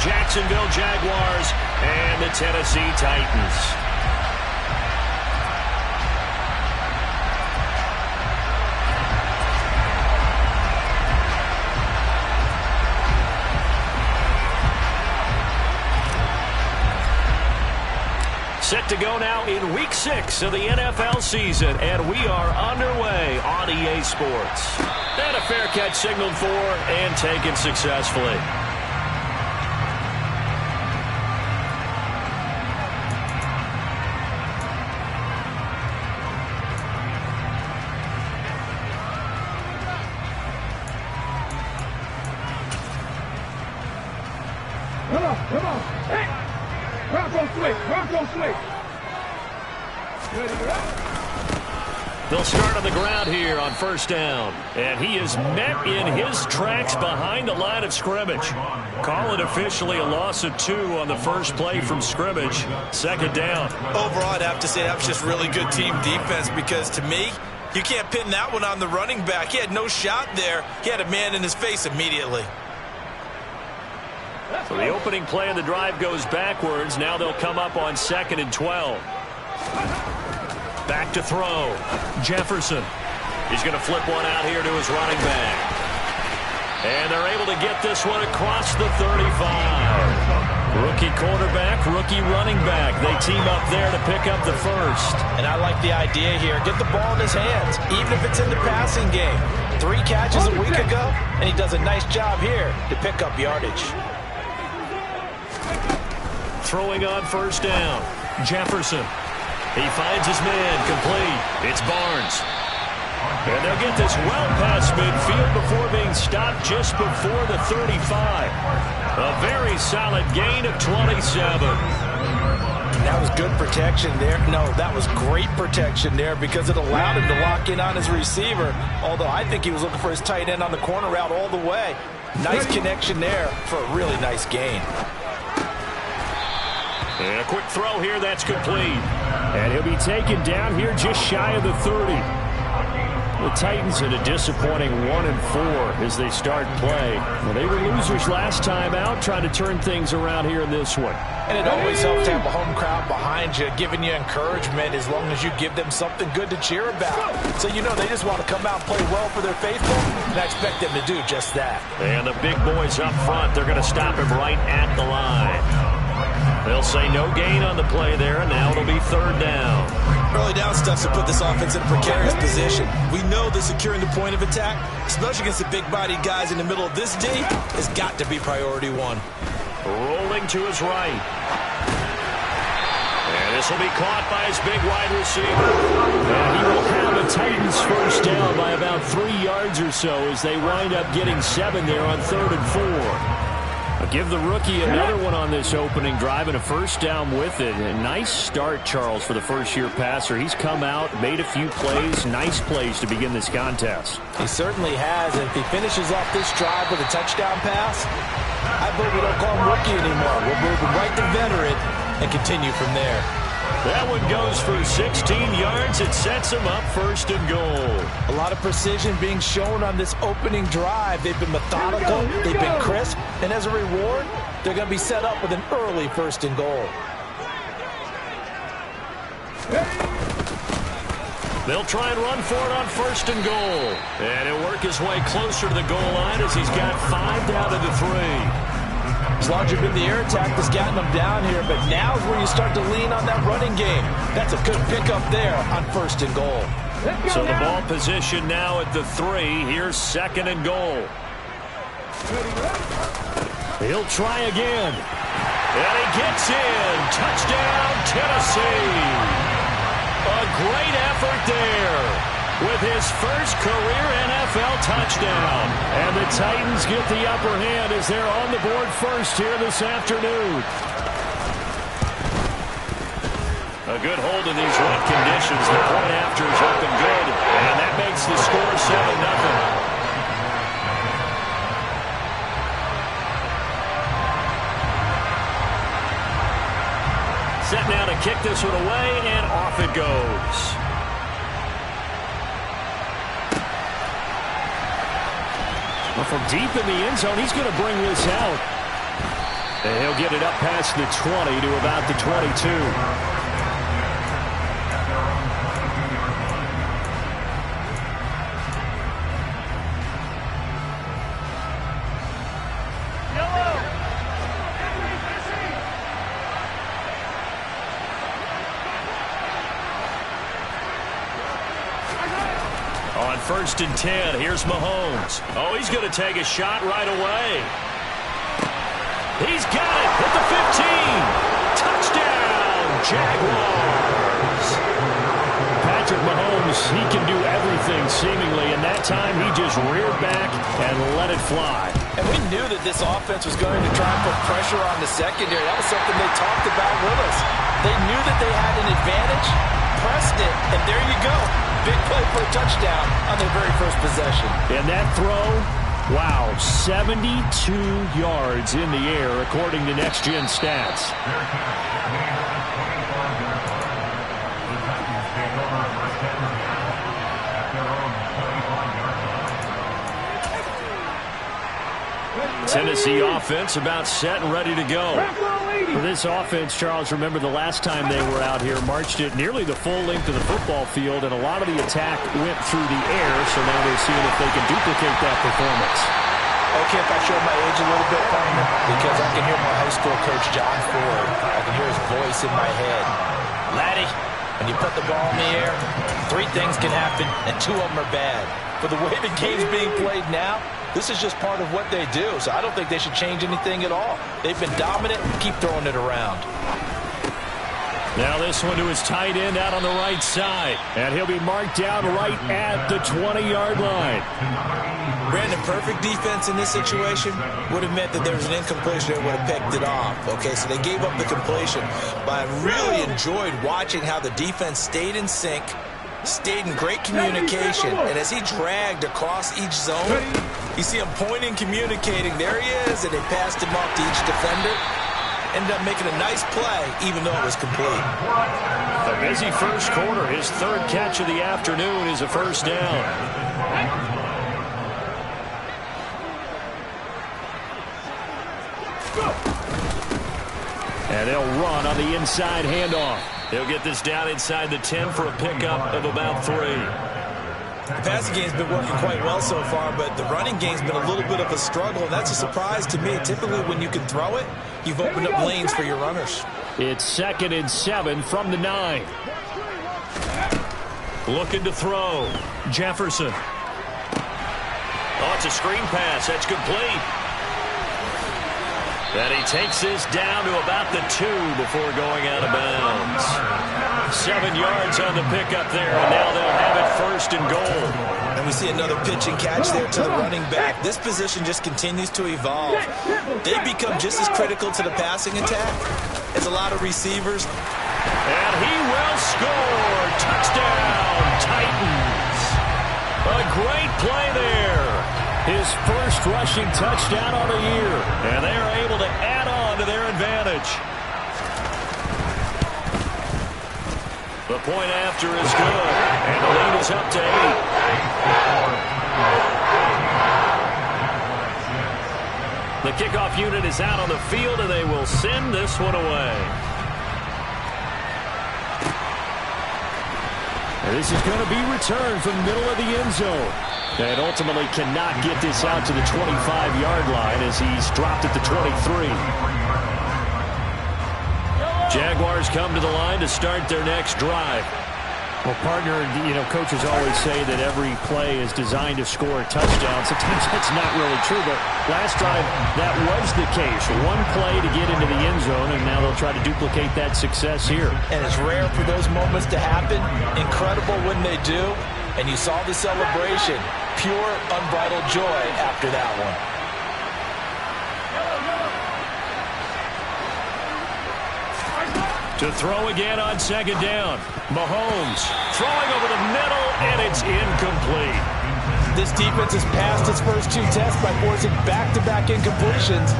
Jacksonville Jaguars and the Tennessee Titans. Set to go now in Week 6 of the NFL season, and we are underway on EA Sports. And a fair catch signaled for and taken successfully. Come on. Hey! Bronco swing. They'll start on the ground here on first down. And he is met in his tracks behind the line of scrimmage. Call it officially a loss of 2 on the first play from scrimmage. Second down. Overall, I'd have to say that was just really good team defense, because to me, you can't pin that one on the running back. He had no shot there. He had a man in his face immediately. So the opening play of the drive goes backwards. Now they'll come up on 2nd and 12. Back to throw. Jefferson. He's going to flip one out here to his running back. And they're able to get this one across the 35. Rookie quarterback, rookie running back. They team up there to pick up the first. And I like the idea here. Get the ball in his hands, even if it's in the passing game. 3 catches a week ago, and he does a nice job here to pick up yardage. Throwing on first down. Jefferson. He finds his man complete. It's Barnes. And they'll get this well past midfield before being stopped just before the 35. A very solid gain of 27. That was good protection there. No, that was great protection there, because it allowed him to lock in on his receiver. Although I think he was looking for his tight end on the corner route all the way. Nice connection there for a really nice gain. And a quick throw here, that's complete. And he'll be taken down here just shy of the 30. The Titans in a disappointing 1-4 as they start play. Well, they were losers last time out, trying to turn things around here in this one. And it always helps to have a home crowd behind you, giving you encouragement as long as you give them something good to cheer about. So you know they just want to come out and play well for their faithful, and I expect them to do just that. And the big boys up front, they're going to stop him right at the line. They'll say no gain on the play there, and now it'll be 3rd down. Early down stuff to put this offense in a precarious position. We know that securing the point of attack, especially against the big-bodied guys in the middle of this D, has got to be priority 1. Rolling to his right. And this will be caught by his big wide receiver. And he will have the Titans first down by about 3 yards or so as they wind up getting 7 there on 3rd and 4. I'll give the rookie another one on this opening drive and a first down with it. A nice start, Charles, for the first-year passer. He's come out, made a few plays, nice plays to begin this contest. He certainly has. And if he finishes off this drive with a touchdown pass, I vote we don't call him rookie anymore. We'll move him right to veteran and continue from there. That one goes for 16 yards. It sets him up 1st and goal. A lot of precision being shown on this opening drive. They've been methodical, they've been crisp, and as a reward, they're going to be set up with an early 1st and goal. They'll try and run for it on 1st and goal. And he'll work his way closer to the goal line as he's got 5 down to the 3. As long as you've been the air attack that's gotten them down here, but now is where you start to lean on that running game. That's a good pickup there on 1st and goal. So the ball position now at the 3. Here's 2nd and goal. He'll try again. And he gets in. Touchdown, Tennessee. A great effort there with his first career NFL touchdown. And the Titans get the upper hand as they're on the board first here this afternoon. A good hold in these wet conditions. The point after is up and good. And that makes the score 7-0. Set now to kick this one away, and off it goes. Well, from deep in the end zone, he's going to bring this out. And he'll get it up past the 20 to about the 22. On 1st and 10, here's Mahomes. Oh, he's going to take a shot right away. He's got it at the 15. Touchdown, Jaguars. Patrick Mahomes, he can do everything seemingly, and that time he just reared back and let it fly. And we knew that this offense was going to try and put pressure on the secondary. That was something they talked about with us. They knew that they had an advantage, pressed it, and there you go. Big play for a touchdown on their very first possession. And that throw, wow, 72 yards in the air, according to Next Gen Stats. Tennessee offense about set and ready to go. For this offense, Charles, remember the last time they were out here, marched it nearly the full length of the football field, and a lot of the attack went through the air, so now they're seeing if they can duplicate that performance. Okay, if I show my age a little bit, partner, because I can hear my high school coach, John Ford. I can hear his voice in my head. Laddie, when you put the ball in the air, 3 things can happen, and 2 of them are bad. But the way the game's being played now, this is just part of what they do, so I don't think they should change anything at all. They've been dominant. Keep throwing it around. Now this one to his tight end out on the right side, and he'll be marked down right at the 20-yard line. Brandon, perfect defense in this situation would have meant that there was an incompletion that would have picked it off. Okay, so they gave up the completion, but I really enjoyed watching how the defense stayed in sync, stayed in great communication, and as he dragged across each zone, you see him pointing, communicating. There he is, and they passed him off to each defender. Ended up making a nice play, even though it was complete. A busy first quarter. His 3rd catch of the afternoon is a first down. And they'll run on the inside handoff. They'll get this down inside the 10 for a pickup of about 3. The passing game's been working quite well so far, but the running game's been a little bit of a struggle, and that's a surprise to me. Typically, when you can throw it, you've opened up lanes for your runners. It's 2nd and 7 from the 9. Looking to throw. Jefferson. Oh, it's a screen pass. That's complete. And he takes this down to about the 2 before going out of bounds. 7 yards on the pickup there, and now they'll have it 1st and goal. And we see another pitch and catch there to the running back. This position just continues to evolve. They become just as critical to the passing attack as a lot of receivers. And he will score. Touchdown, Titans. A great play there. His first rushing touchdown on the year. And they are able to add on to their advantage. The point after is good. And the lead is up to 8. The kickoff unit is out on the field, and they will send this one away. And this is going to be returned from the middle of the end zone. And ultimately cannot get this out to the 25-yard line as he's dropped at the 23. Jaguars come to the line to start their next drive. Well, partner, you know, coaches always say that every play is designed to score a touchdown. Sometimes that's not really true, but last drive, that was the case. One play to get into the end zone, and now they'll try to duplicate that success here. And it's rare for those moments to happen. Incredible when they do. And you saw the celebration. Pure, unbridled joy after that one. To throw again on 2nd down. Mahomes throwing over the middle, and it's incomplete. This defense has passed its first 2 tests by forcing back-to-back incompletions.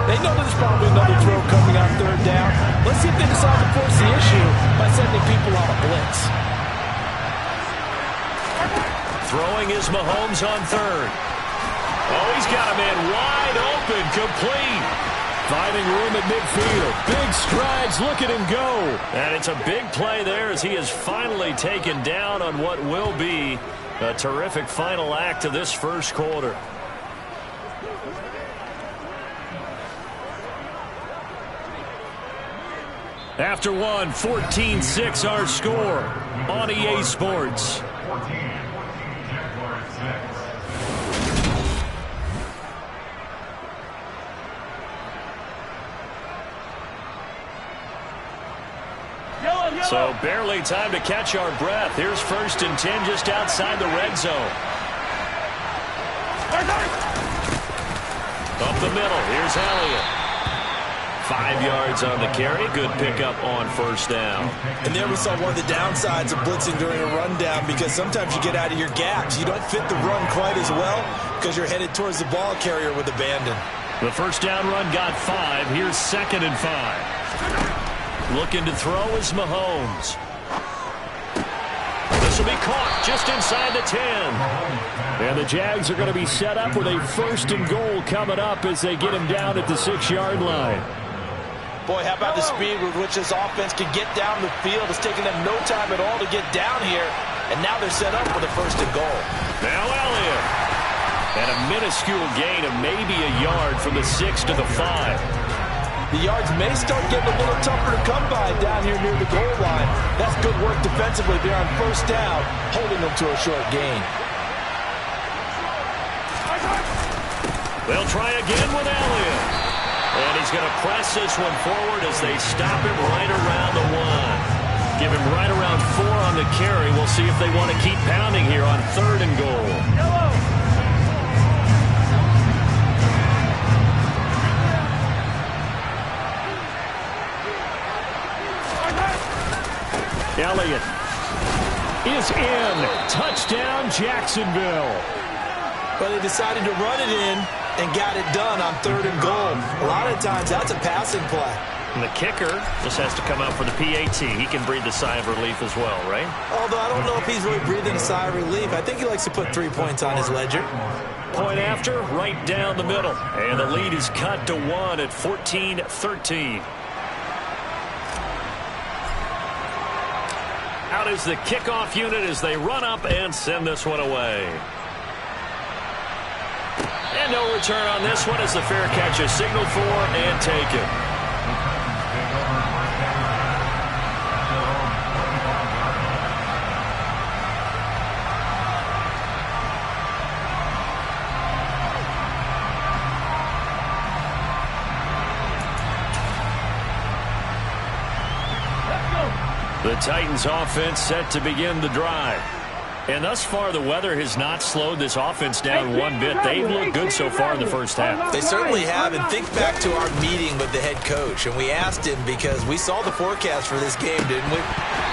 They know there's probably another throw coming on 3rd down. Let's see if they decide to force the issue by sending people on a blitz. Throwing is Mahomes on 3rd. Oh, he's got a man wide open, complete. Finding room at midfield. Big strides. Look at him go. And it's a big play there as he is finally taken down on what will be a terrific final act of this first quarter. After one, 14-6 our score on EA Sports. So barely time to catch our breath. Here's 1st and 10 just outside the red zone. Up the middle. Here's Elliott. 5 yards on the carry. Good pickup on 1st down. And there we saw one of the downsides of blitzing during a rundown, because sometimes you get out of your gaps. You don't fit the run quite as well because you're headed towards the ball carrier with abandon. The 1st down run got 5. Here's 2nd and 5. Looking to throw is Mahomes. This will be caught just inside the 10. And the Jags are going to be set up with a 1st and goal coming up as they get him down at the 6-yard line. Boy, how about the speed with which this offense can get down the field? It's taking them no time at all to get down here. And now they're set up with a 1st and goal. Now Elliott. And a minuscule gain of maybe a yard from the 6 to the 5. The yards may start getting a little tougher to come by down here near the goal line. That's good work defensively there on 1st down, holding them to a short gain. They'll try again with Elliott. And he's going to press this one forward as they stop him right around the 1. Give him right around 4 on the carry. We'll see if they want to keep pounding here on 3rd and goal. Elliott is in. Touchdown, Jacksonville. But they decided to run it in and got it done on 3rd and goal. A lot of times that's a passing play. And the kicker just has to come out for the PAT. He can breathe a sigh of relief as well, right? Although I don't know if he's really breathing a sigh of relief. I think he likes to put 3 points on his ledger. Point after, right down the middle. And the lead is cut to 1 at 14-13. Out is the kickoff unit as they run up and send this one away. And no return on this one as the fair catch is signaled for and taken. The Titans offense set to begin the drive. And thus far, the weather has not slowed this offense down one bit. They've looked good so far in the first half. They certainly have. And think back to our meeting with the head coach. And we asked him, because we saw the forecast for this game, didn't we?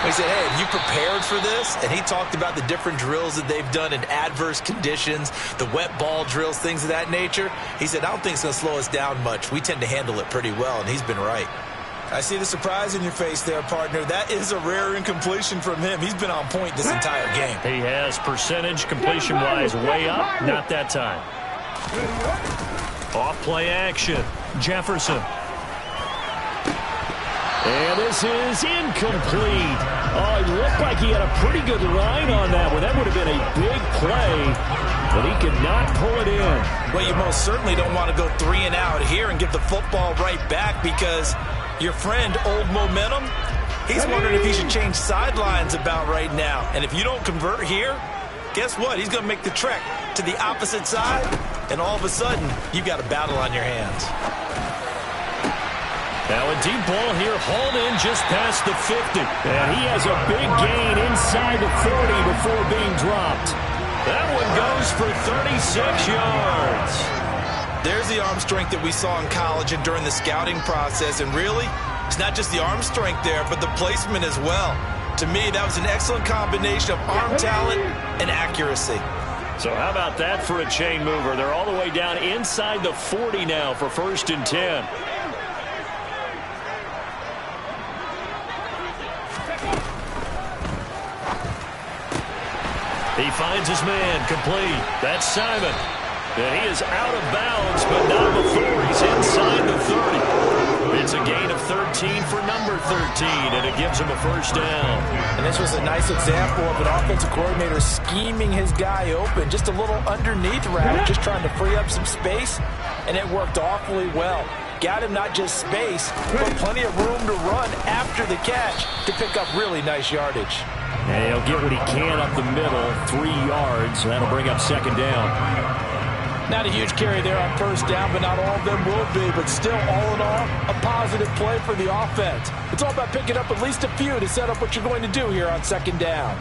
We said, hey, have you prepared for this? And he talked about the different drills that they've done in adverse conditions, the wet ball drills, things of that nature. He said, I don't think it's going to slow us down much. We tend to handle it pretty well, and he's been right. I see the surprise in your face there, partner. That is a rare incompletion from him. He's been on point this entire game. He has percentage completion-wise way up. Not that time. Off-play action. Jefferson. And this is incomplete. Oh, it looked like he had a pretty good line on that one. That would have been a big play, but he could not pull it in. Well, you most certainly don't want to go 3 and out here and give the football right back, because your friend, Old Momentum, he's wondering if he should change sidelines about right now. And if you don't convert here, guess what? He's going to make the trek to the opposite side, and all of a sudden, you've got a battle on your hands. Now a deep ball here, hauled in just past the 50. And he has a big gain inside the 40 before being dropped. That one goes for 36 yards. There's the arm strength that we saw in college and during the scouting process. And really, it's not just the arm strength there, but the placement as well. To me, that was an excellent combination of arm talent and accuracy. So how about that for a chain mover? They're all the way down inside the 40 now for 1st and 10. He finds his man, complete. That's Simon. And he is out of bounds, but not before he's inside the 30. 13 for number 13, and it gives him a first down. And this was a nice example of an offensive coordinator scheming his guy open. Just a little underneath route, just trying to free up some space, and it worked awfully well. Got him not just space, but plenty of room to run after the catch to pick up really nice yardage. And he'll get what he can up the middle, 3 yards. That'll bring up second down. Not a huge carry there on first down, but not all of them will be. But still, all in all, a positive play for the offense. It's all about picking up at least a few to set up what you're going to do here on second down.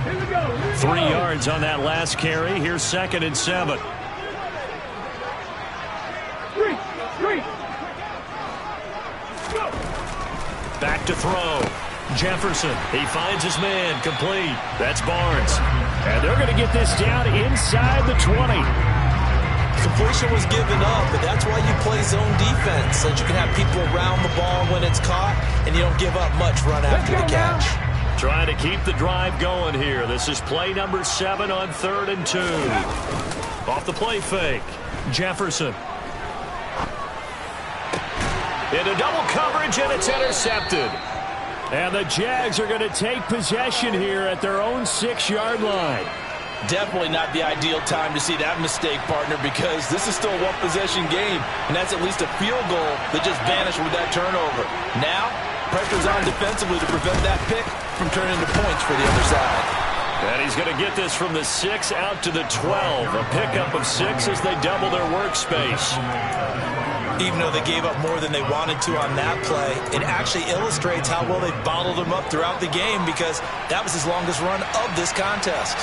Here we go. 3 yards on that last carry. Here's 2nd and 7. Three. Back to throw. Jefferson, he finds his man, complete. That's Barnes. And they're going to get this down inside the 20. Completion was given up, but that's why you play zone defense, so that you can have people around the ball when it's caught, and you don't give up much run after the catch. Trying to keep the drive going here. This is play number 7 on 3rd and 2. Off the play fake. Jefferson. Into double coverage, and it's intercepted. And the Jags are going to take possession here at their own 6-yard line. Definitely not the ideal time to see that mistake, partner, because this is still a one-possession game, and that's at least a field goal that just vanished with that turnover. Now, pressure's on defensively to prevent that pick from turning into points for the other side. And he's going to get this from the 6 out to the 12. A pickup of 6 as they double their workspace. Even though they gave up more than they wanted to on that play, it actually illustrates how well they bottled them up throughout the game, because that was his longest run of this contest.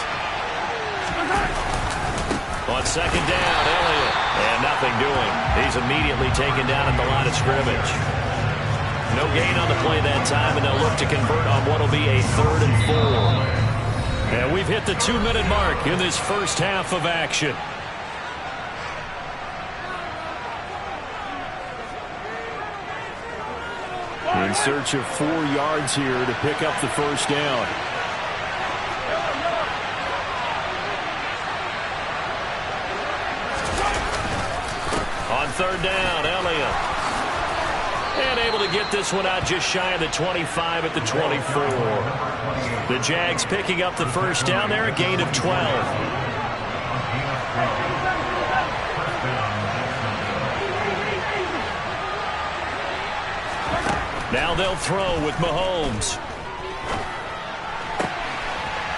On 2nd down, Elliott. And nothing doing. He's immediately taken down at the line of scrimmage. No gain on the play that time, and they'll look to convert on what will be a 3rd and 4. And we've hit the 2-minute mark in this first half of action. In search of 4 yards here to pick up the first down. On 3rd down, Elliott. And able to get this one out just shy of the 25 at the 24. The Jags picking up the first down there, a gain of 12. Now they'll throw with Mahomes.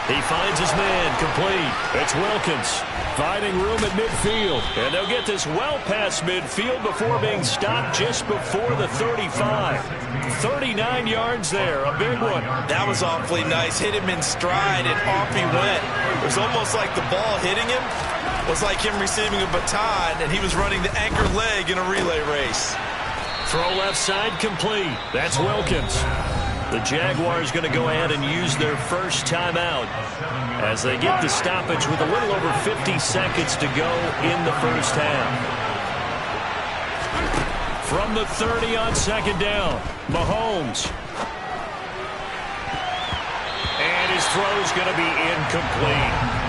He finds his man, complete. It's Wilkins finding room at midfield. And they'll get this well past midfield before being stopped just before the 35. 39 yards there, a big one. That was awfully nice. Hit him in stride, and off he went. It was almost like the ball hitting him was like him receiving a baton, and he was running the anchor leg in a relay race. Throw left side, complete. That's Wilkins. The Jaguars going to go ahead and use their first timeout as they get the stoppage with a little over 50 seconds to go in the first half. From the 30 on 2nd down, Mahomes. And his throw's going to be incomplete.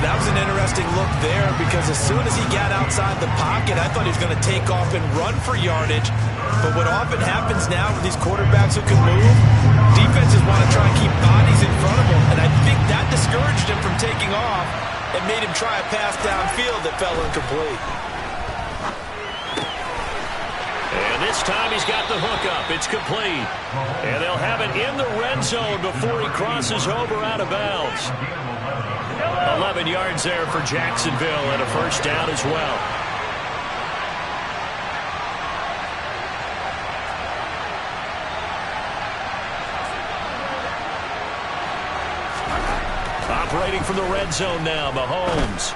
That was an interesting look there, because as soon as he got outside the pocket, I thought he was going to take off and run for yardage. But what often happens now with these quarterbacks who can move, defenses want to try and keep bodies in front of him. And I think that discouraged him from taking off and made him try a pass downfield that fell incomplete. And this time he's got the hook up. It's complete. And they'll have it in the red zone before he crosses over out of bounds. 11 yards there for Jacksonville, and a first down as well. Operating from the red zone now, Mahomes.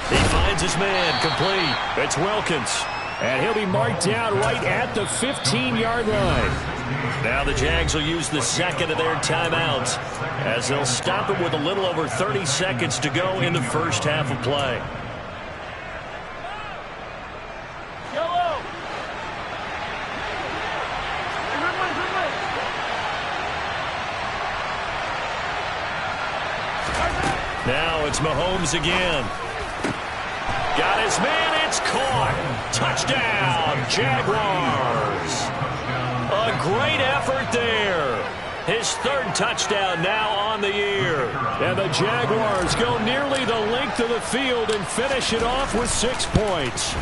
He finds his man, complete. It's Wilkins. And he'll be marked down right at the 15-yard line. Now the Jags will use the second of their timeouts as they'll stop it with a little over 30 seconds to go in the first half of play. Now it's Mahomes again. Got his man. It's caught. Touchdown, Jaguars. A great effort there. His third touchdown now on the year. And the Jaguars go nearly the length of the field and finish it off with 6 points.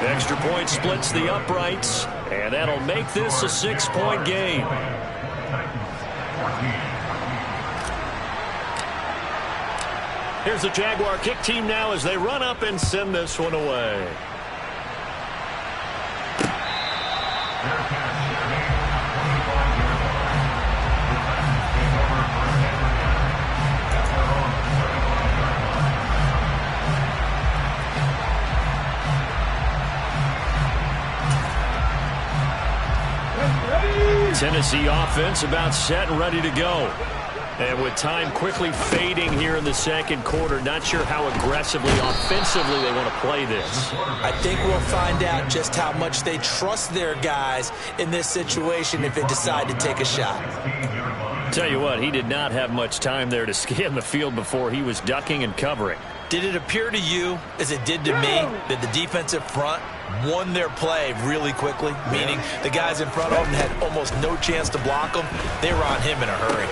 Extra point splits the uprights, and that'll make this a 6-point game. Here's the Jaguar kick team now as they run up and send this one away. Tennessee offense about set and ready to go. And with time quickly fading here in the second quarter, not sure how aggressively, offensively they want to play this. I think we'll find out just how much they trust their guys in this situation if they decide to take a shot. Tell you what, he did not have much time there to scan the field before he was ducking and covering. Did it appear to you, as it did to me, that the defensive front won their play really quickly? Meaning the guys in front of him had almost no chance to block him. They were on him in a hurry.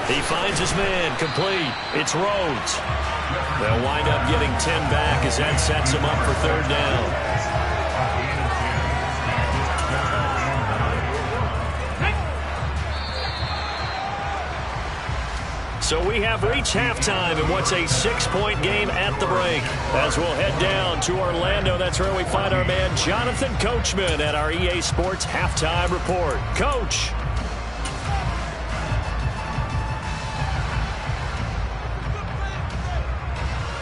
He finds his man, complete. It's Rhodes. They'll wind up getting 10 back as that sets him up for third down. So we have reached halftime in what's a 6-point game at the break. As we'll head down to Orlando, that's where we find our man Jonathan Coachman at our EA Sports Halftime Report. Coach.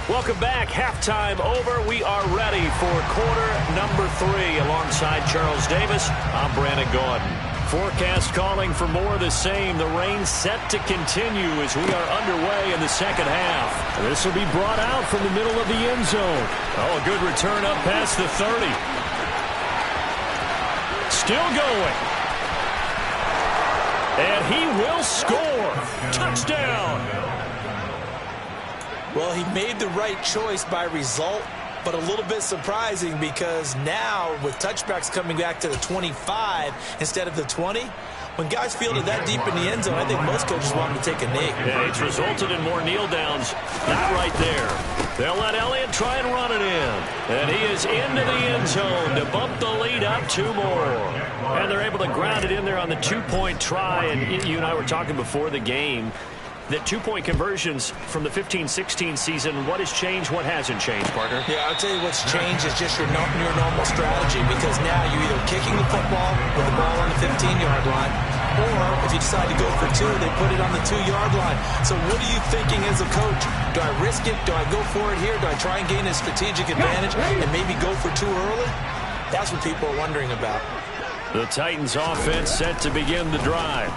Welcome back. Halftime over. We are ready for quarter number 3. Alongside Charles Davis, I'm Brandon Gaudin. Forecast calling for more of the same. The rain set to continue as we are underway in the second half. This will be brought out from the middle of the end zone. Oh, a good return up past the 30. Still going. And he will score. Touchdown. Well, he made the right choice by result, but a little bit surprising because now with touchbacks coming back to the 25 instead of the 20, when guys field it that deep in the end zone, I think most coaches want them to take a knee. Yeah, it's resulted in more kneel downs. Not right there. They'll let Elliott try and run it in. And he is into the end zone to bump the lead up 2 more. And they're able to ground it in there on the 2-point try. And you and I were talking before the game that 2-point conversions from the 15-16 season, what has changed, what hasn't changed, partner? Yeah, I'll tell you what's changed is just your normal strategy, because now you're either kicking the football with the ball on the 15-yard line, or if you decide to go for 2, they put it on the 2-yard line. So what are you thinking as a coach? Do I risk it? Do I go for it here? Do I try and gain a strategic advantage and maybe go for 2 early? That's what people are wondering about. The Titans offense set to begin the drive.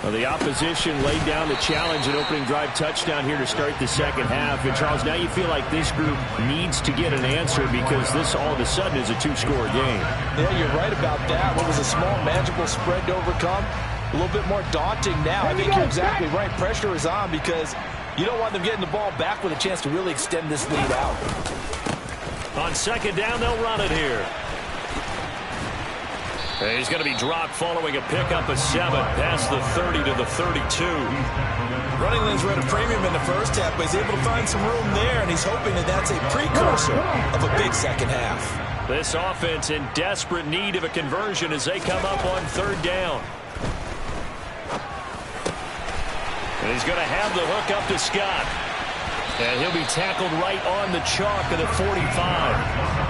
Well, the opposition laid down the challenge and opening drive touchdown here to start the second half. And, Charles, now you feel like this group needs to get an answer because this all of a sudden is a 2-score game. Yeah, you're right about that. What was a small, manageable spread to overcome? A little bit more daunting now. I think you're exactly right. Pressure is on because you don't want them getting the ball back with a chance to really extend this lead out. On second down, they'll run it here. And he's going to be dropped following a pickup of 7 past the 30 to the 32. Running lanes were at a premium in the first half, but he's able to find some room there, and he's hoping that that's a precursor of a big second half. This offense in desperate need of a conversion as they come up on third down. And he's going to have the hook up to Scott. And he'll be tackled right on the chalk of the 45.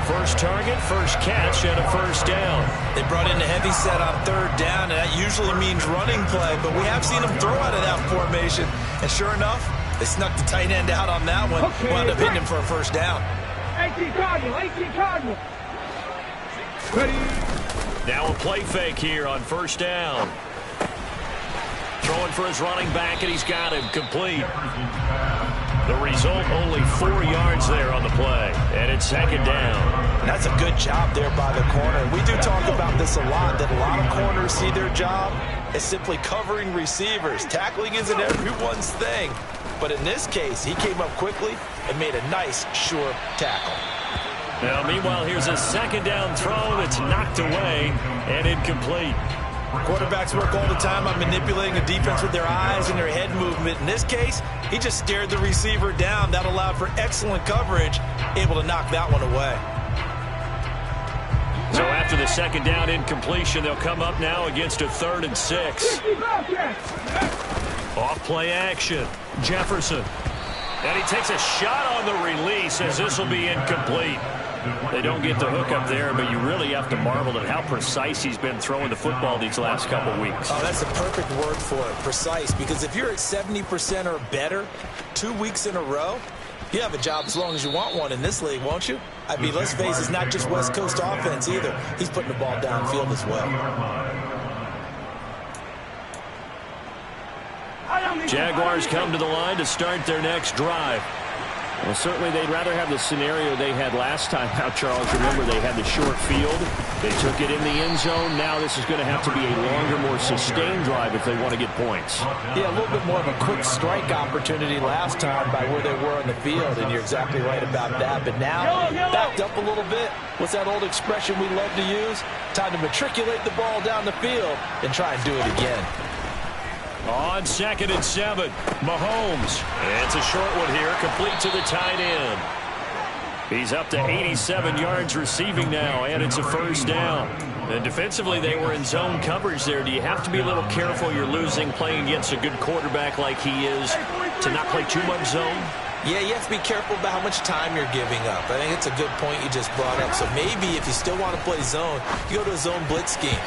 First target, first catch, and a first down. They brought in a heavy set on third down, and that usually means running play, but we have seen them throw out of that formation. And sure enough, they snuck the tight end out on that one, wound up hitting him for a first down. 18 Cardinal, 18 Cardinal. Ready. Now a play fake here on first down. Throwing for his running back, and he's got him complete. The result, only 4 yards there on the play, and it's second down. That's a good job there by the corner. We do talk about this a lot, that a lot of corners see their job is simply covering receivers. Tackling isn't everyone's thing. But in this case, he came up quickly and made a nice, sure tackle. Now, meanwhile, here's a second down throw that's knocked away and incomplete. Quarterbacks work all the time on manipulating a defense with their eyes and their head movement. In this case, he just stared the receiver down. That allowed for excellent coverage, able to knock that one away. So after the second down incompletion, they'll come up now against a 3rd and 6. Off play action. Jefferson. And he takes a shot on the release as this will be incomplete. They don't get the hook up there, but you really have to marvel at how precise he's been throwing the football these last couple weeks. Oh, that's the perfect word for it, precise, because if you're at 70% or better 2 weeks in a row, you have a job as long as you want one in this league, won't you? I mean, let's face it, it's not just West Coast offense either. He's putting the ball downfield as well. Jaguars come to the line to start their next drive. Well, certainly they'd rather have the scenario they had last time out, Charles. Remember, they had the short field. They took it in the end zone. Now this is going to have to be a longer, more sustained drive if they want to get points. Yeah, a little bit more of a quick strike opportunity last time by where they were on the field, and you're exactly right about that. But now, backed up a little bit. What's that old expression we love to use? Time to matriculate the ball down the field and try and do it again. On 2nd and 7, Mahomes. It's a short one here, complete to the tight end. He's up to 87 yards receiving now, and it's a 1st down. And defensively, they were in zone coverage there. Do you have to be a little careful you're losing playing against a good quarterback like he is to not play too much zone? Yeah, you have to be careful about how much time you're giving up. I think it's a good point you just brought up. So maybe if you still want to play zone, you go to a zone blitz scheme.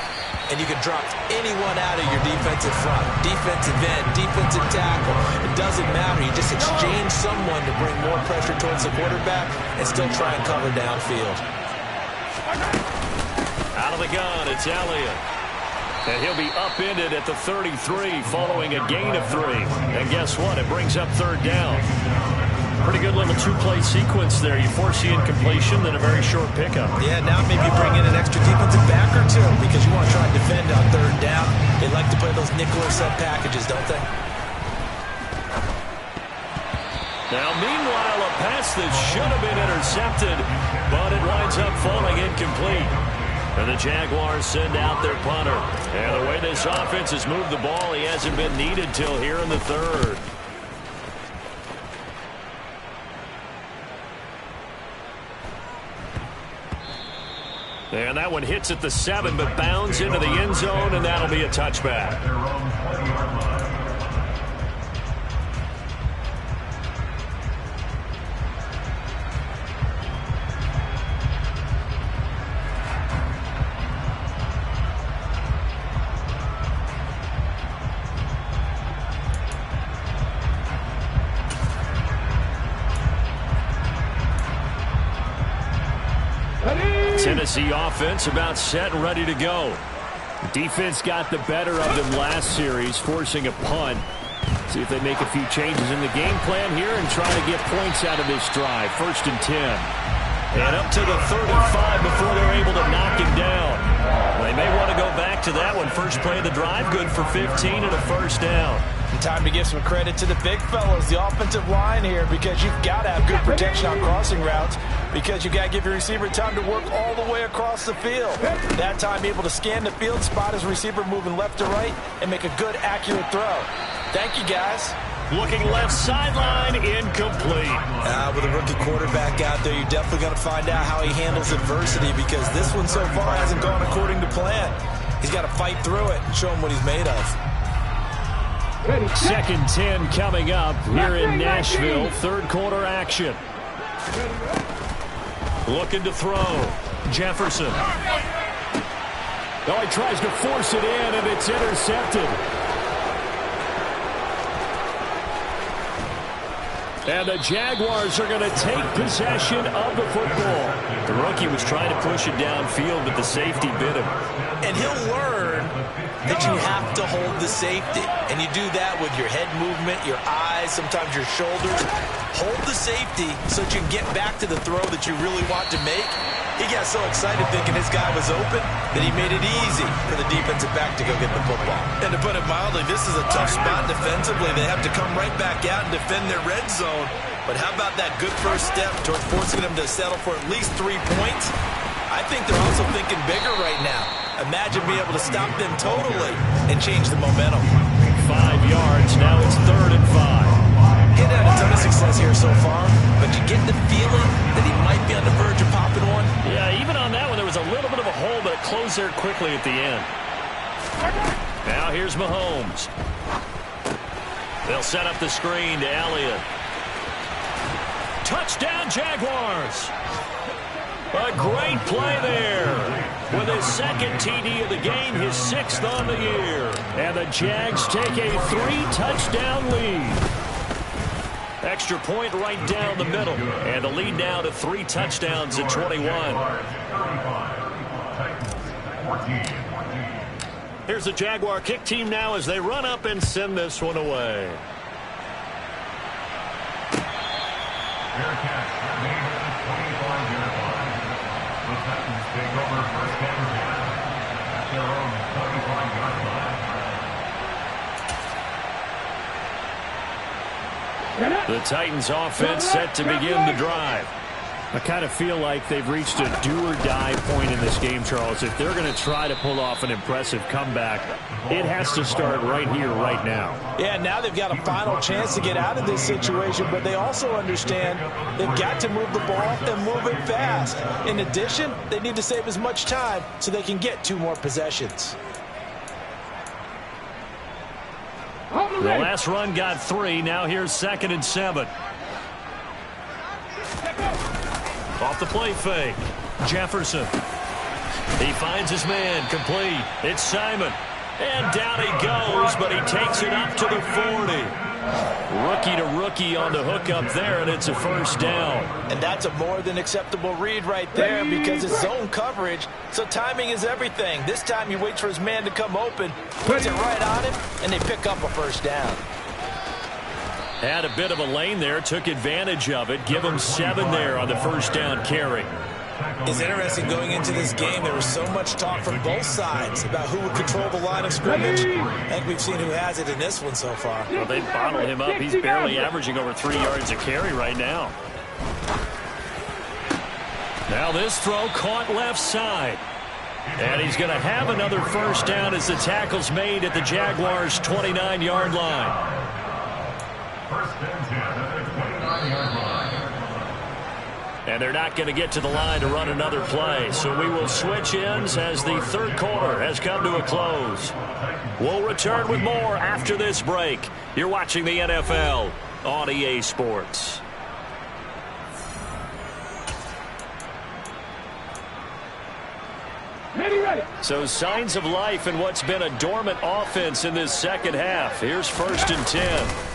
And you can drop anyone out of your defensive front. Defensive end, defensive tackle. It doesn't matter. You just exchange someone to bring more pressure towards the quarterback and still try and cover downfield. Out of the gun, it's Elliott. And he'll be upended at the 33 following a gain of 3. And guess what? It brings up 3rd down. Pretty good little 2-play sequence there. You force the incompletion, then a very short pickup. Yeah, now maybe bring in an extra defensive back or two because you want to try and defend on 3rd down. They like to play those nickel or sub packages, don't they? Now, meanwhile, a pass that should have been intercepted, but it winds up falling incomplete. And the Jaguars send out their punter. And the way this offense has moved the ball, he hasn't been needed till here in the 3rd. And that one hits at the 7, but bounds into the end zone, and that'll be a touchback. Tennessee offense about set and ready to go. Defense got the better of them last series, forcing a punt. See if they make a few changes in the game plan here and try to get points out of this drive. 1st and 10. And up to the 35 before they're able to knock him down. They may want to go back to that one. First play of the drive, good for 15 and a 1st down. And time to give some credit to the big fellas, the offensive line here, because you've got to have good protection on crossing routes, because you've got to give your receiver time to work all the way across the field. That time able to scan the field, spot his receiver moving left to right, and make a good, accurate throw. Thank you, guys. Looking left sideline, incomplete. With a rookie quarterback out there, you're definitely going to find out how he handles adversity, because this one so far hasn't gone according to plan. He's got to fight through it and show him what he's made of. 2nd 10 coming up here in Nashville. 3rd quarter action. Looking to throw. Jefferson. Oh, he tries to force it in, and it's intercepted. And the Jaguars are going to take possession of the football. The rookie was trying to push it downfield, but the safety bit him. And he'll learn that you have to hold the safety. And you do that with your head movement, your eyes, sometimes your shoulders. Hold the safety so that you can get back to the throw that you really want to make. He got so excited thinking his guy was open that he made it easy for the defensive back to go get the football. And to put it mildly, this is a tough spot defensively. They have to come right back out and defend their red zone. But how about that good first step towards forcing them to settle for at least 3 points? I think they're also thinking bigger right now. Imagine being able to stop them totally and change the momentum. 5 yards. Now it's 3rd and 5. He's had a ton of success here so far, but you get the feeling that he might be on the verge of popping one. Yeah, even on that one, there was a little bit of a hole, but it closed there quickly at the end. Now here's Mahomes. They'll set up the screen to Elliott. Touchdown, Jaguars. A great play there. With his 2nd TD of the game, his 6th on the year. And the Jags take a 3-touchdown lead. Extra point right down the middle. And the lead now to 3 touchdowns at 21. Here's the Jaguar kick team now as they run up and send this one away. The Titans offense set to begin the drive. I kind of feel like they've reached a do-or-die point in this game, Charles. If they're going to try to pull off an impressive comeback, it has to start right here, right now. Yeah, now they've got a final chance to get out of this situation, but they also understand they've got to move the ball and move it fast. In addition, they need to save as much time so they can get 2 more possessions. The last run got 3. Now here's 2nd and 7. Off the play fake. Jefferson. He finds his man. Complete. It's Simon. And down he goes, but he takes it up to the 40. Rookie to rookie on the hook up there, and it's a 1st down. And that's a more than acceptable read right there because it's zone coverage, so timing is everything. This time he waits for his man to come open, puts it right on him, and they pick up a 1st down. Had a bit of a lane there, took advantage of it. Give him 7 there on the 1st down carry. It's interesting going into this game. There was so much talk from both sides about who would control the line of scrimmage. I think we've seen who has it in this one so far. Well, they bottled him up. He's barely averaging over 3 yards a carry right now. Now this throw caught left side. And he's going to have another 1st down as the tackle's made at the Jaguars' 29-yard line. 1st and 10 at the 29-yard line. And they're not going to get to the line to run another play. So we will switch ends as the 3rd quarter has come to a close. We'll return with more after this break. You're watching the NFL on EA Sports. So signs of life in what's been a dormant offense in this 2nd half. Here's 1st and 10.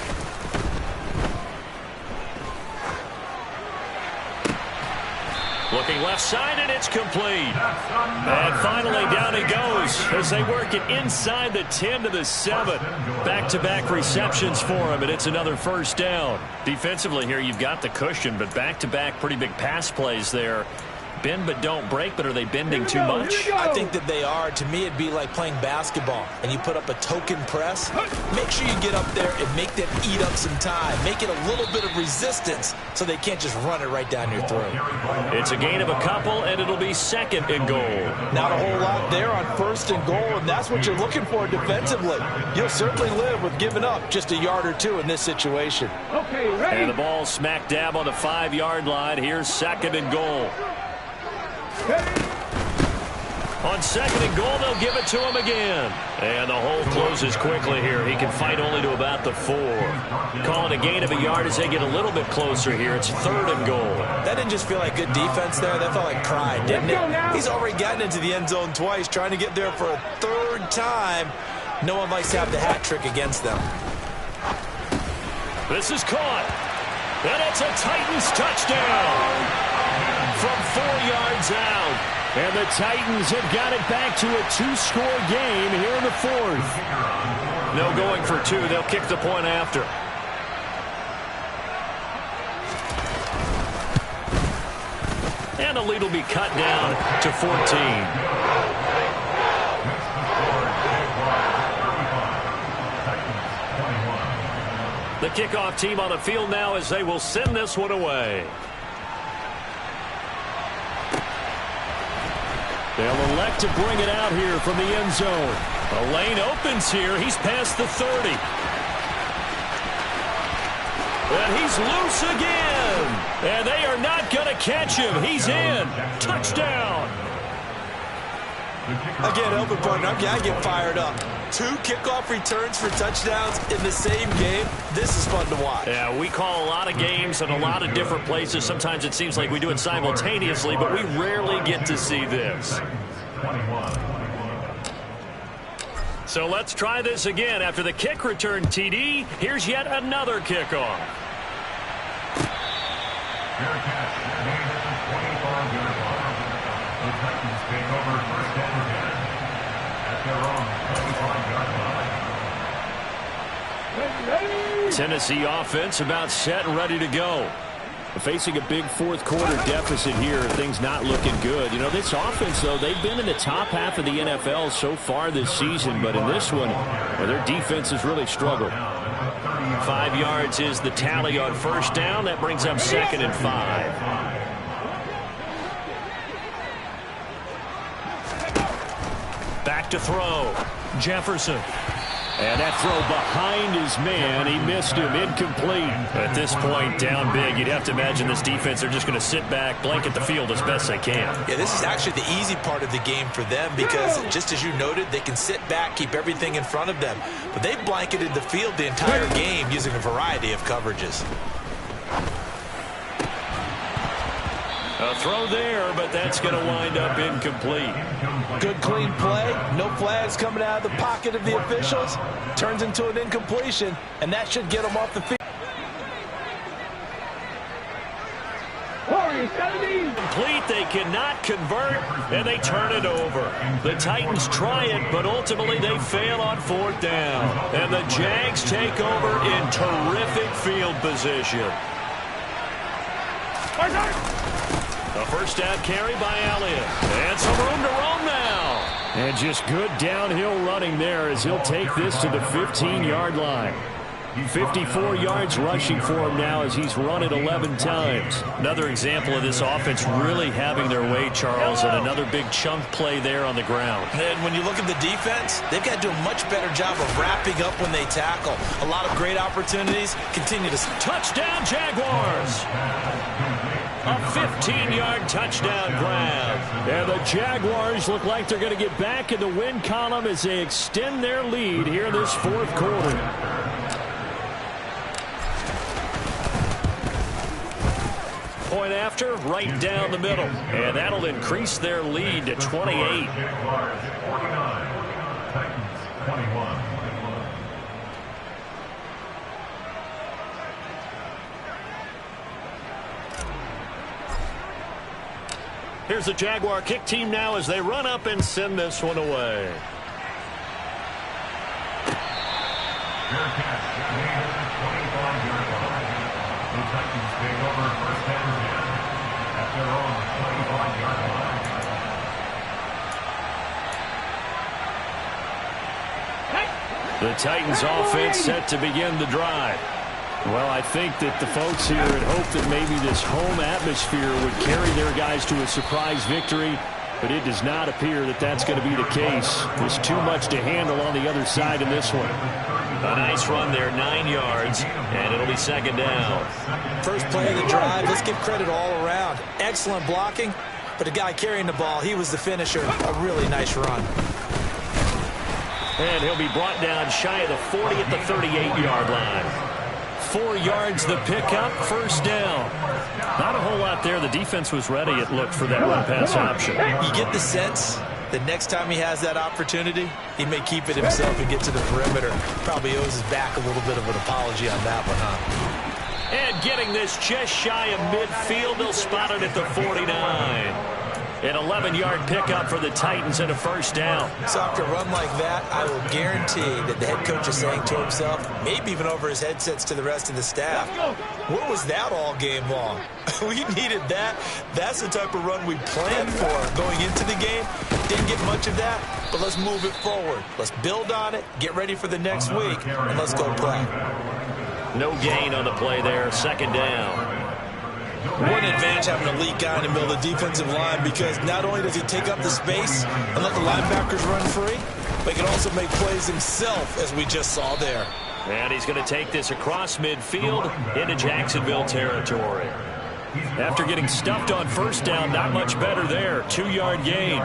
Looking left side, and it's complete. And finally, down he goes as they work it inside the 10 to the 7. Back-to-back receptions for him, and it's another 1st down. Defensively here, you've got the cushion, but back-to-back pretty big pass plays there. Bend but don't break, but are they bending too much? I think that they are. To me, it'd be like playing basketball, and you put up a token press. Make sure you get up there and make them eat up some time. Make it a little bit of resistance so they can't just run it right down your throat. It's a gain of a couple, and it'll be 2nd and goal. Not a whole lot there on 1st and goal, and that's what you're looking for defensively. You'll certainly live with giving up just a yard or 2 in this situation. Okay, ready? And the ball smack dab on the 5-yard line. Here's 2nd and goal. On 2nd and goal, they'll give it to him again. And the hole closes quickly here. He can fight only to about the 4. Calling a gain of a yard as they get a little bit closer here. It's 3rd and goal. That didn't just feel like good defense there. That felt like pride, didn't it? He's already gotten into the end zone twice, trying to get there for a 3rd time. No one likes to have the hat trick against them. This is caught. And it's a Titans touchdown. From 4 yards out. And the Titans have got it back to a 2-score game here in the 4th. No going for 2. They'll kick the point after. And the lead will be cut down to 14. The kickoff team on the field now as they will send this one away. They'll elect to bring it out here from the end zone. A lane opens here. He's past the 30. And he's loose again. And they are not going to catch him. He's in. Touchdown. I can't help it, partner. I get fired up. 2 kickoff returns for touchdowns in the same game. This is fun to watch. Yeah, we call a lot of games in a lot of different places. Sometimes it seems like we do it simultaneously, but we rarely get to see this. So let's try this again. After the kick return TD, here's yet another kickoff. Tennessee offense about set and ready to go. Facing a big fourth quarter deficit here, things not looking good. You know, this offense, though, they've been in the top half of the NFL so far this season, but in this one, well, their defense has really struggled. 5 yards is the tally on first down. That brings up 2nd and 5. Back to throw. Jefferson. And that throw behind his man. He missed him. Incomplete. At this point, down big. You'd have to imagine this defense, they're just going to sit back, blanket the field as best they can. Yeah, this is actually the easy part of the game for them because, just as you noted, they can sit back, keep everything in front of them. But they've blanketed the field the entire game using a variety of coverages. A throw there, but that's going to wind up incomplete. Good clean play. No flags coming out of the pocket of the officials. Turns into an incompletion, and that should get them off the field. Complete, they cannot convert, and they turn it over. The Titans try it, but ultimately they fail on 4th down. And the Jags take over in terrific field position. A first down carry by Elliott. And some room to roam now. And just good downhill running there as he'll take this to the 15-yard line. 54 yards rushing for him now as he's run it 11 times. Another example of this offense really having their way, Charles, and another big chunk play there on the ground. And when you look at the defense, they've got to do a much better job of wrapping up when they tackle. A lot of great opportunities. Continue to... Touchdown, Jaguars! A 15-yard touchdown grab. And the Jaguars look like they're going to get back in the win column as they extend their lead here in this fourth quarter. Point after, right down the middle. And that'll increase their lead to 28. Here's the Jaguar kick team now as they run up and send this one away. The Titans offense set to begin the drive. Well, I think that the folks here had hoped that maybe this home atmosphere would carry their guys to a surprise victory, but it does not appear that that's going to be the case. There's too much to handle on the other side in this one. A nice run there, 9 yards, and it'll be 2nd down. First play of the drive, let's give credit all around. Excellent blocking, but the guy carrying the ball, he was the finisher. A really nice run. And he'll be brought down shy of the 40 at the 38-yard line. 4 yards the pickup, first down. Not a whole lot there. The defense was ready, it looked, for that run-pass option. You get the sense that next time he has that opportunity, he may keep it himself and get to the perimeter. Probably owes his back a little bit of an apology on that one, huh? And getting this just shy of midfield, they'll spot it at the 49. An 11-yard pickup for the Titans and a first down. So after a run like that, I will guarantee that the head coach is saying to himself, maybe even over his headsets to the rest of the staff, what was that all game long? We needed that. That's the type of run we planned for going into the game. Didn't get much of that, but let's move it forward. Let's build on it, get ready for the next week, and let's go play. No gain on the play there, second down. What an advantage having an elite guy in the middle of the defensive line, because not only does he take up the space and let the linebackers run free, but he can also make plays himself, as we just saw there. And he's going to take this across midfield into Jacksonville territory. After getting stuffed on first down, not much better there. 2-yard gain.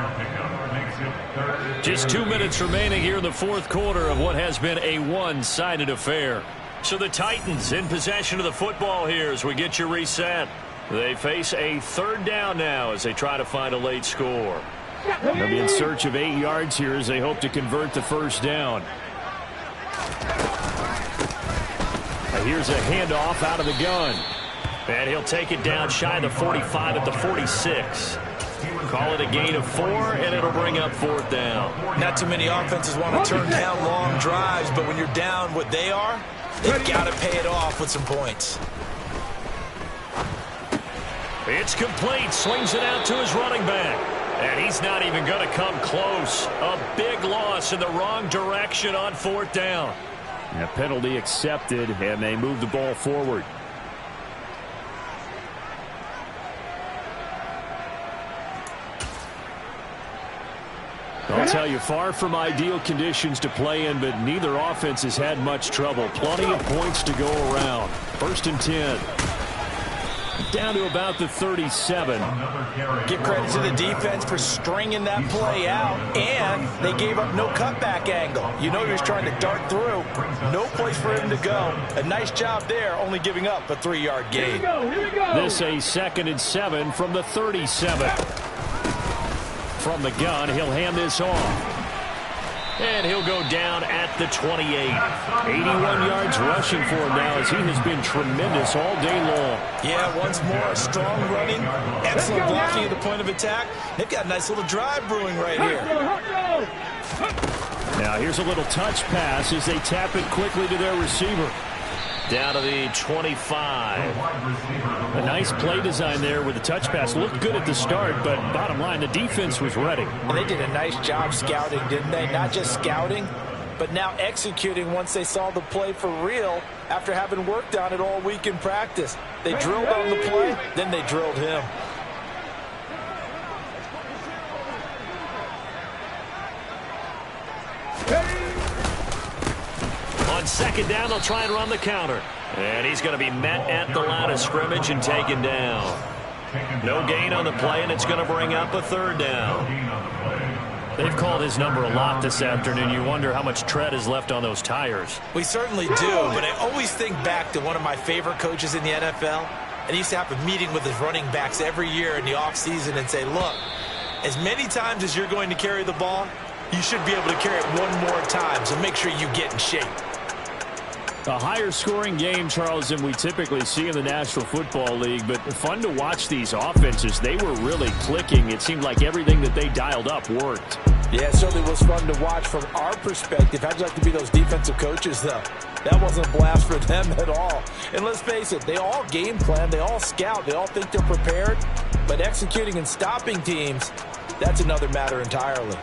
Just 2 minutes remaining here in the fourth quarter of what has been a one-sided affair. So the Titans in possession of the football here as we get you reset. They face a third down now as they try to find a late score. They'll be in search of 8 yards here as they hope to convert the first down. Here's a handoff out of the gun. And he'll take it down shy of the 45 at the 46. Call it a gain of 4, and it'll bring up fourth down. Not too many offenses want to turn down long drives, but when you're down what they are, they've got to pay it off with some points. It's complete. Slings it out to his running back. And he's not even going to come close. A big loss in the wrong direction on fourth down. A penalty accepted, and they move the ball forward. I'll tell you, far from ideal conditions to play in, but neither offense has had much trouble. Plenty of points to go around. First and 10. Down to about the 37. Give credit to the defense for stringing that play out, and they gave up no cutback angle. You know he was trying to dart through. No place for him to go. A nice job there, only giving up a 3-yard gain. Here we go. This a 2nd and 7 from the 37. From the gun, he'll hand this off. And he'll go down at the 28. 81 yards rushing for him now as he has been tremendous all day long. Yeah, once more, strong running, excellent blocking at the point of attack. They've got a nice little drive brewing right here. Now here's a little touch pass as they tap it quickly to their receiver. Down to the 25. A nice play design there with the touch pass. Looked good at the start, but bottom line, the defense was ready. And they did a nice job scouting, didn't they? Not just scouting, but now executing once they saw the play for real after having worked on it all week in practice. They drilled on the play, then they drilled him. On second down, they'll try and run the counter. And he's going to be met at the line of scrimmage and taken down. No gain on the play, and it's going to bring up a third down. They've called his number a lot this afternoon. You wonder how much tread is left on those tires. We certainly do, but I always think back to one of my favorite coaches in the NFL. And he used to have a meeting with his running backs every year in the offseason and say, look, as many times as you're going to carry the ball, you should be able to carry it one more time, so make sure you get in shape. A higher scoring game, Charles, than we typically see in the National Football League, but fun to watch these offenses. They were really clicking. It seemed like everything that they dialed up worked. Yeah, it certainly was fun to watch from our perspective. How'd you like to be those defensive coaches, though? That wasn't a blast for them at all. And let's face it, they all game plan, they all scout, they all think they're prepared, but executing and stopping teams, that's another matter entirely.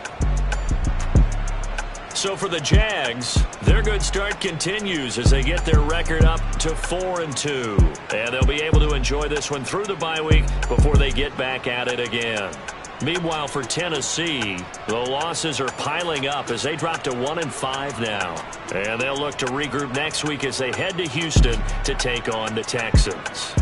So for the Jags, their good start continues as they get their record up to 4-2. And they'll be able to enjoy this one through the bye week before they get back at it again. Meanwhile, for Tennessee, the losses are piling up as they drop to 1-5 now. And they'll look to regroup next week as they head to Houston to take on the Texans.